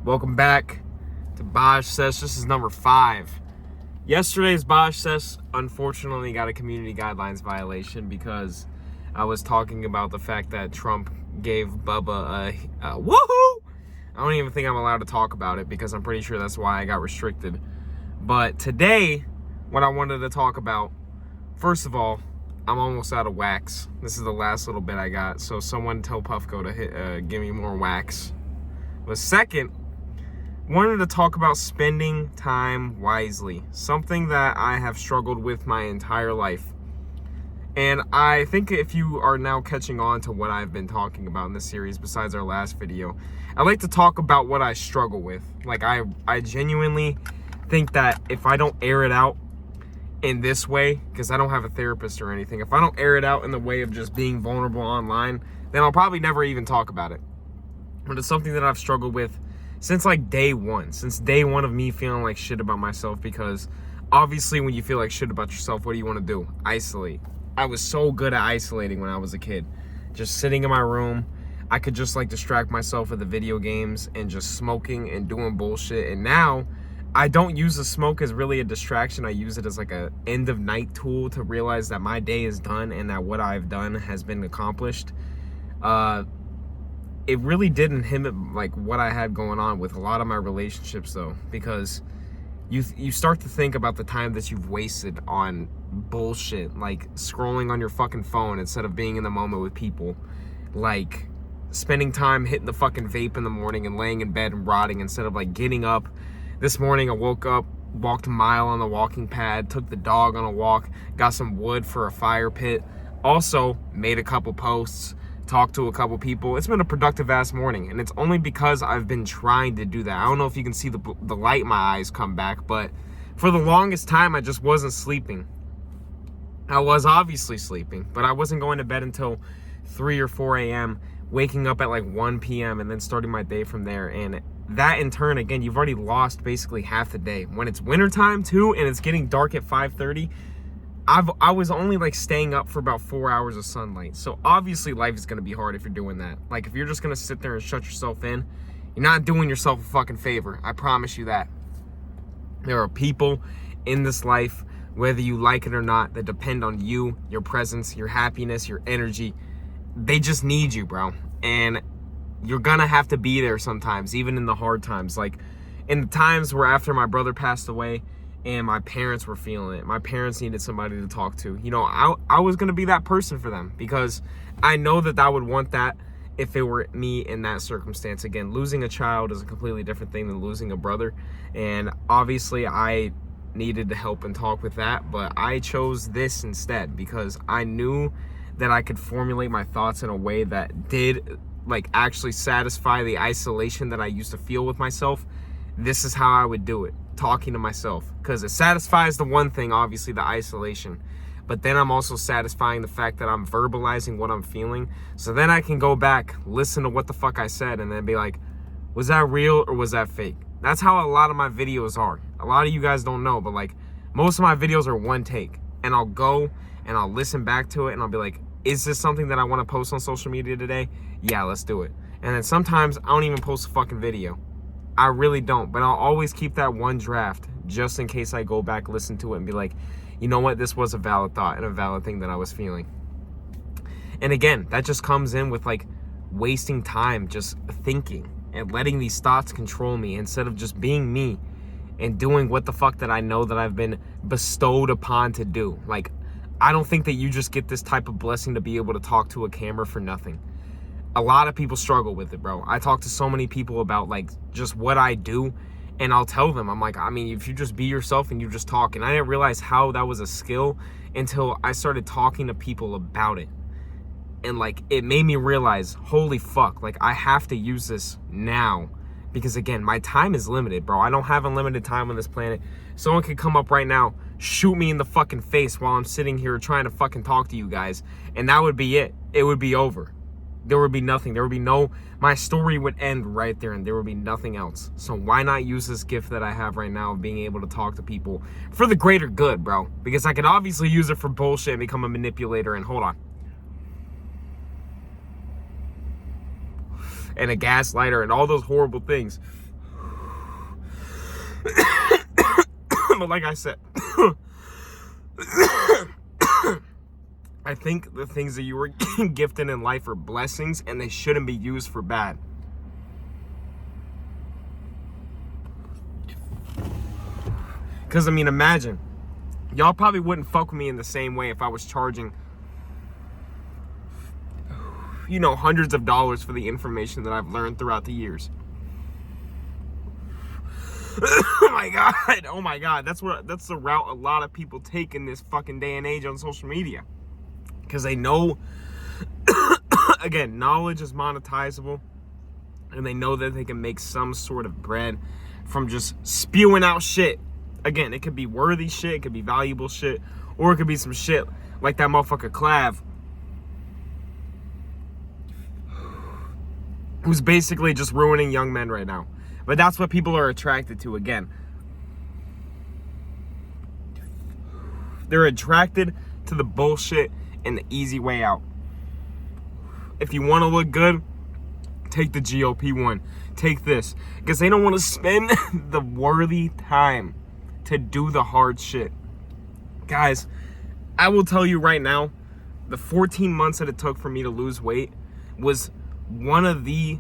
Welcome back to Baj Sesh. This is number 5. Yesterday's Baj Sesh unfortunately got a community guidelines violation because I was talking about the fact that Trump gave Bubba a woohoo! I don't even think I'm allowed to talk about it because I'm pretty sure that's why I got restricted. But today, what I wanted to talk about, first of all, I'm almost out of wax. This is the last little bit I got, so someone tell Puffco to give me more wax. But second, wanted to talk about spending time wisely, something that I have struggled with my entire life. And I think if you are now catching on to what I've been talking about in this series, besides our last video, I like to talk about what I struggle with. Like, I genuinely think that if I don't air it out in this way, because I don't have a therapist or anything, if I don't air it out in the way of just being vulnerable online, then I'll probably never even talk about it. But it's something that I've struggled with since like day one of me feeling like shit about myself, because obviously when you feel like shit about yourself, what do you want to do? Isolate. I was so good at isolating when I was a kid. Just sitting in my room, I could just like distract myself with the video games and just smoking and doing bullshit. And now I don't use the smoke as really a distraction. I use it as like a end of night tool to realize that my day is done and that what I've done has been accomplished. It really did inhibit like what I had going on with a lot of my relationships though, because you start to think about the time that you've wasted on bullshit, like scrolling on your fucking phone instead of being in the moment with people, like spending time hitting the fucking vape in the morning and laying in bed and rotting instead of like getting up. This morning I woke up, walked a mile on the walking pad, took the dog on a walk, got some wood for a fire pit, also made a couple posts, talked to a couple people. It's been a productive ass morning, and it's only because I've been trying to do that. I don't know if you can see the light in my eyes come back, but for the longest time I just wasn't sleeping. I was obviously sleeping, but I wasn't going to bed until 3 or 4 a.m., waking up at like 1 p.m. and then starting my day from there. And that in turn, again, you've already lost basically half the day. When it's wintertime too and it's getting dark at 5:30, I was only like staying up for about 4 hours of sunlight. So obviously life is going to be hard if you're doing that. Like, if you're just going to sit there and shut yourself in, you're not doing yourself a fucking favor. I promise you that. There are people in this life, whether you like it or not, that depend on you, your presence, your happiness, your energy. They just need you, bro. And you're gonna have to be there sometimes, even in the hard times. Like in the times where after my brother passed away and my parents were feeling it, my parents needed somebody to talk to. You know, I was gonna be that person for them, because I know that I would want that if it were me in that circumstance. Again, losing a child is a completely different thing than losing a brother. And obviously I needed to help and talk with that, but I chose this instead because I knew that I could formulate my thoughts in a way that did like actually satisfy the isolation that I used to feel with myself. This is how I would do it, talking to myself, because it satisfies the one thing, obviously the isolation, but then I'm also satisfying the fact that I'm verbalizing what I'm feeling. So then I can go back, listen to what the fuck I said, and then be like, was that real or was that fake? That's how a lot of my videos are. A lot of you guys don't know, but like most of my videos are one take, and I'll go and I'll listen back to it and I'll be like, is this something that I want to post on social media today? Yeah, let's do it. And then sometimes I don't even post a fucking video. I really don't, but I'll always keep that one draft just in case I go back, listen to it, and be like, you know what, this was a valid thought and a valid thing that I was feeling. And again, that just comes in with like wasting time just thinking and letting these thoughts control me instead of just being me and doing what the fuck that I know that I've been bestowed upon to do. Like, I don't think that you just get this type of blessing to be able to talk to a camera for nothing. A lot of people struggle with it, bro. I talk to so many people about like just what I do, and I'll tell them, I'm like, I mean, if you just be yourself and you just talk. And I didn't realize how that was a skill until I started talking to people about it. And like, it made me realize, holy fuck, like I have to use this now. Because again, my time is limited, bro. I don't have unlimited time on this planet. Someone could come up right now, shoot me in the fucking face while I'm sitting here trying to fucking talk to you guys, and that would be it. It would be over. There would be nothing. There would be no, my story would end right there, and there would be nothing else. So why not use this gift that I have right now of being able to talk to people for the greater good, bro? Because I could obviously use it for bullshit and become a manipulator, and hold on, and a gaslighter and all those horrible things. But like I said, I think the things that you were gifted in life are blessings, and they shouldn't be used for bad. Because, I mean, imagine. Y'all probably wouldn't fuck with me in the same way if I was charging, you know, hundreds of dollars for the information that I've learned throughout the years. Oh my God. That's the route a lot of people take in this fucking day and age on social media. Because they know, again, knowledge is monetizable. And they know that they can make some sort of bread from just spewing out shit. Again, it could be worthy shit, it could be valuable shit, or it could be some shit like that motherfucker Clav, who's basically just ruining young men right now. But that's what people are attracted to. Again, they're attracted to the bullshit and the easy way out. If you want to look good, take the GOP one. Take this. Because they don't want to spend the worthy time to do the hard shit. Guys, I will tell you right now, the 14 months that it took for me to lose weight was one of the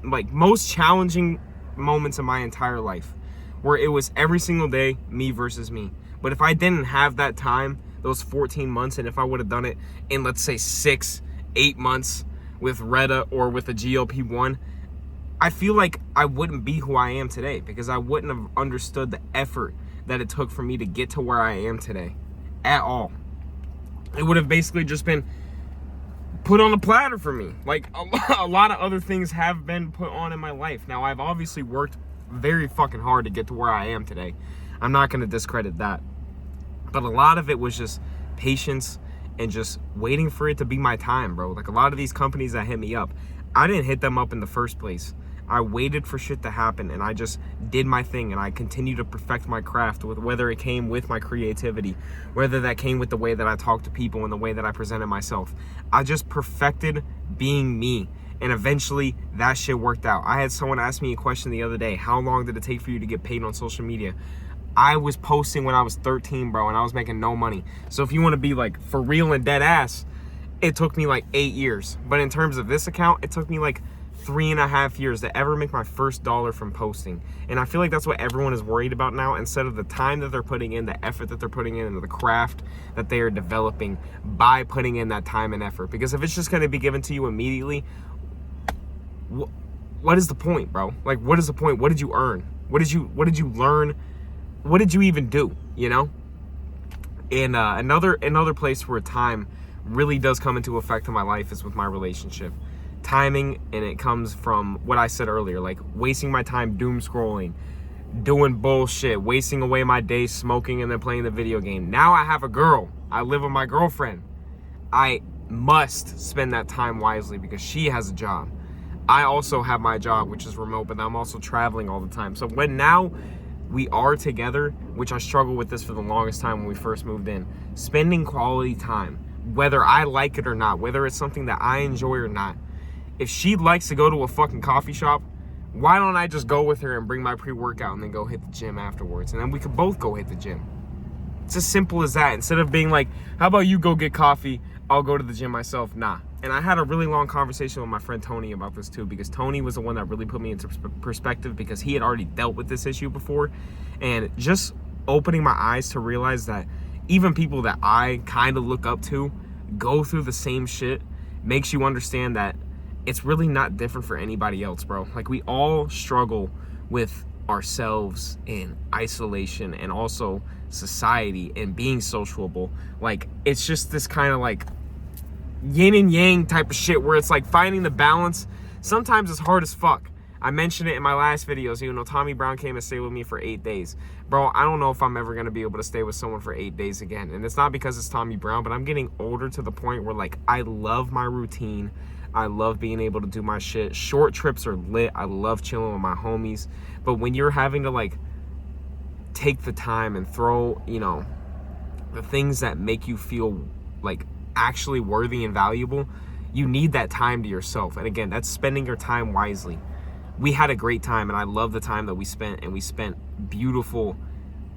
most challenging moments of my entire life, where it was every single day me versus me. But if I didn't have that time, those 14 months, and if I would have done it in, let's say, 6-8 months with Retta or with the GLP-1, I feel like I wouldn't be who I am today, because I wouldn't have understood the effort that it took for me to get to where I am today at all. It would have basically just been put on a platter for me. Like a lot of other things have been put on in my life. Now, I've obviously worked very fucking hard to get to where I am today. I'm not going to discredit that. But a lot of it was just patience and just waiting for it to be my time, bro. Like a lot of these companies that hit me up, I didn't hit them up in the first place. I waited for shit to happen, and I just did my thing, and I continued to perfect my craft, with whether it came with my creativity, whether that came with the way that I talked to people and the way that I presented myself. I just perfected being me, and eventually that shit worked out. I had someone ask me a question the other day: how long did it take for you to get paid on social media? I was posting when I was 13, bro, and I was making no money. So if you want to be like for real and dead ass, it took me like 8 years. But in terms of this account, it took me like 3.5 years to ever make my first dollar from posting. And I feel like that's what everyone is worried about now, instead of the time that they're putting in, the effort that they're putting in, and the craft that they are developing by putting in that time and effort. Because if it's just going to be given to you immediately, what is the point, bro? Like, what is the point? What did you earn? What did you learn? What did you even do, you know? And another place where time really does come into effect in my life is with my relationship. Timing, and it comes from what I said earlier, like wasting my time doom scrolling, doing bullshit, wasting away my days smoking and then playing the video game. Now I have a girl. I live with my girlfriend. I must spend that time wisely because she has a job. I also have my job, which is remote, but I'm also traveling all the time. So when now we are together, which I struggled with this for the longest time when we first moved in, spending quality time, whether I like it or not, whether it's something that I enjoy or not. If she likes to go to a fucking coffee shop, why don't I just go with her and bring my pre-workout and then go hit the gym afterwards? And then we could both go hit the gym. It's as simple as that. Instead of being like, how about you go get coffee, I'll go to the gym myself. Nah. And I had a really long conversation with my friend Tony about this too, because Tony was the one that really put me into perspective, because he had already dealt with this issue before. And just opening my eyes to realize that even people that I kind of look up to go through the same shit makes you understand that it's really not different for anybody else, bro. Like, we all struggle with ourselves in isolation, and also society and being sociable. Like, it's just this kind of like yin and yang type of shit where it's like finding the balance. Sometimes it's hard as fuck. I mentioned it in my last videos. You know, Tommy Brown came and stayed with me for 8 days. Bro, I don't know if I'm ever going to be able to stay with someone for 8 days again. And it's not because it's Tommy Brown, but I'm getting older to the point where, like, I love my routine. I love being able to do my shit. Short trips are lit. I love chilling with my homies. But when you're having to, like, take the time and throw, you know, the things that make you feel, like, actually worthy and valuable, you need that time to yourself. And again, that's spending your time wisely. we had a great time, and I love the time that we spent, and we spent beautiful,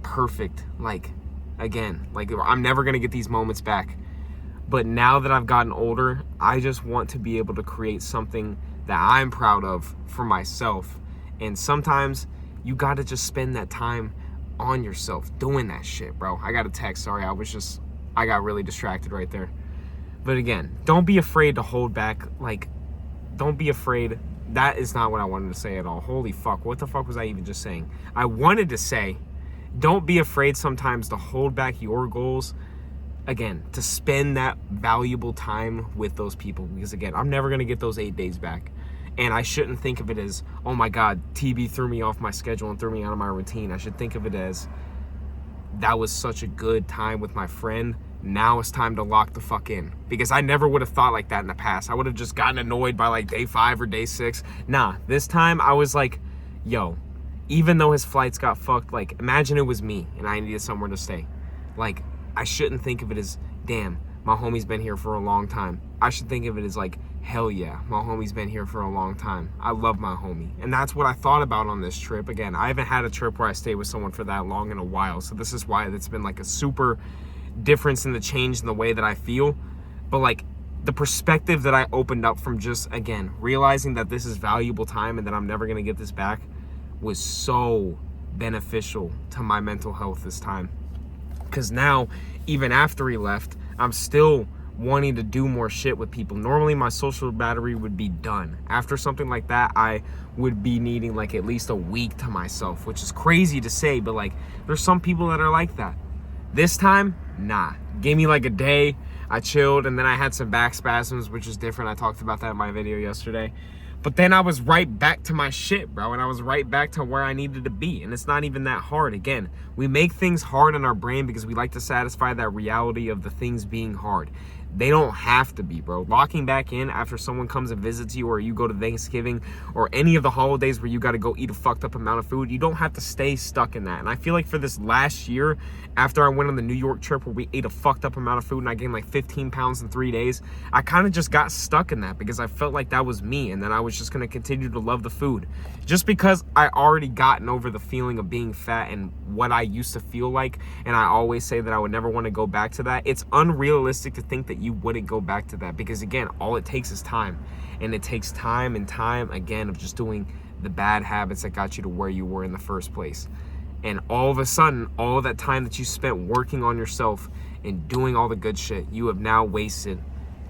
perfect, like, again, like, I'm never gonna get these moments back. But now that I've gotten older, I just want to be able to create something that I'm proud of for myself. And sometimes you gotta just spend that time on yourself doing that shit, bro. I got a text, sorry, I got really distracted right there. But again, don't be afraid to hold back. Like, don't be afraid. That is not what I wanted to say at all. Holy fuck, what the fuck was I even just saying? I wanted to say, don't be afraid sometimes to hold back your goals. Again, to spend that valuable time with those people. Because again, I'm never gonna get those 8 days back. And I shouldn't think of it as, oh my God, TB threw me off my schedule and threw me out of my routine. I should think of it as, that was such a good time with my friend. Now it's time to lock the fuck in. Because I never would have thought like that in the past. I would have just gotten annoyed by like day 5 or day 6. Nah, this time I was like, yo, even though his flights got fucked, like, imagine it was me and I needed somewhere to stay. Like, I shouldn't think of it as, damn, my homie's been here for a long time. I should think of it as like, hell yeah, my homie's been here for a long time. I love my homie. And that's what I thought about on this trip. Again, I haven't had a trip where I stayed with someone for that long in a while. So this is why it's been like a super difference in the change in the way that I feel. But like, the perspective that I opened up from just, again, realizing that this is valuable time and that I'm never gonna get this back was so beneficial to my mental health this time. Because now, even after he left, I'm still wanting to do more shit with people. Normally my social battery would be done. After something like that, I would be needing like at least a week to myself, which is crazy to say, but like, there's some people that are like that. This time, nah. Gave me like a day, I chilled, and then I had some back spasms, which is different. I talked about that in my video yesterday. But then I was right back to my shit, bro, and I was right back to where I needed to be. And it's not even that hard. Again, we make things hard in our brain because we like to satisfy that reality of the things being hard. They don't have to be, bro. Locking back in after someone comes and visits you, or you go to Thanksgiving, or any of the holidays where you got to go eat a fucked up amount of food, you don't have to stay stuck in that. And I feel like for this last year, after I went on the New York trip where we ate a fucked up amount of food and I gained like 15 pounds in 3 days, I kind of just got stuck in that because I felt like that was me, and then I was just going to continue to love the food. Just because I already gotten over the feeling of being fat and what I used to feel like, and I always say that I would never want to go back to that, it's unrealistic to think that you wouldn't go back to that, because again, all it takes is time. And it takes time and time again of just doing the bad habits that got you to where you were in the first place. And all of a sudden, all that time that you spent working on yourself and doing all the good shit, you have now wasted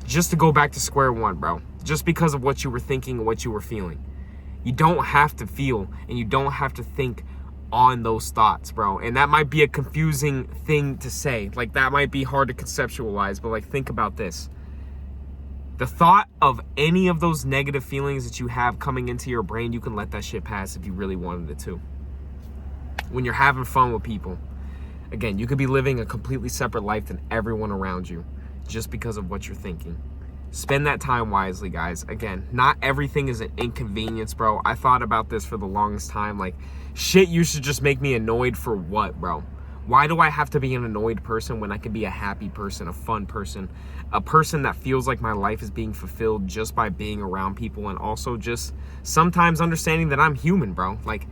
just to go back to square one, bro. Just because of what you were thinking and what you were feeling. You don't have to feel and you don't have to think on those thoughts, bro. And that might be a confusing thing to say. Like, that might be hard to conceptualize, but like, think about this. The thought of any of those negative feelings that you have coming into your brain, you can let that shit pass if you really wanted it to. When you're having fun with people, again, you could be living a completely separate life than everyone around you just because of what you're thinking. Spend that time wisely, guys. Again, not everything is an inconvenience, bro. I thought about this for the longest time. Like, shit, you should just make me annoyed for what, bro? Why do I have to be an annoyed person when I can be a happy person, a fun person, a person that feels like my life is being fulfilled just by being around people, and also just sometimes understanding that I'm human, bro? Like,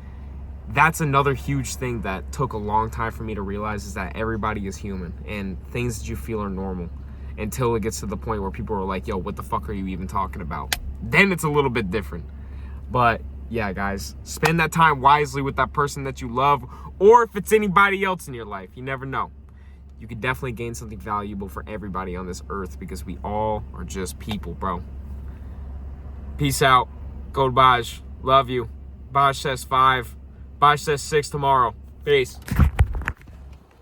that's another huge thing that took a long time for me to realize, is that everybody is human and things that you feel are normal, until it gets to the point where people are like, yo, what the fuck are you even talking about? Then it's a little bit different. But yeah, guys, spend that time wisely with that person that you love, or if it's anybody else in your life, you never know. You could definitely gain something valuable for everybody on this earth, because we all are just people, bro. Peace out. Go to Baj. Love you. Baj Sesh 5. Baj Sesh 6 tomorrow. Peace.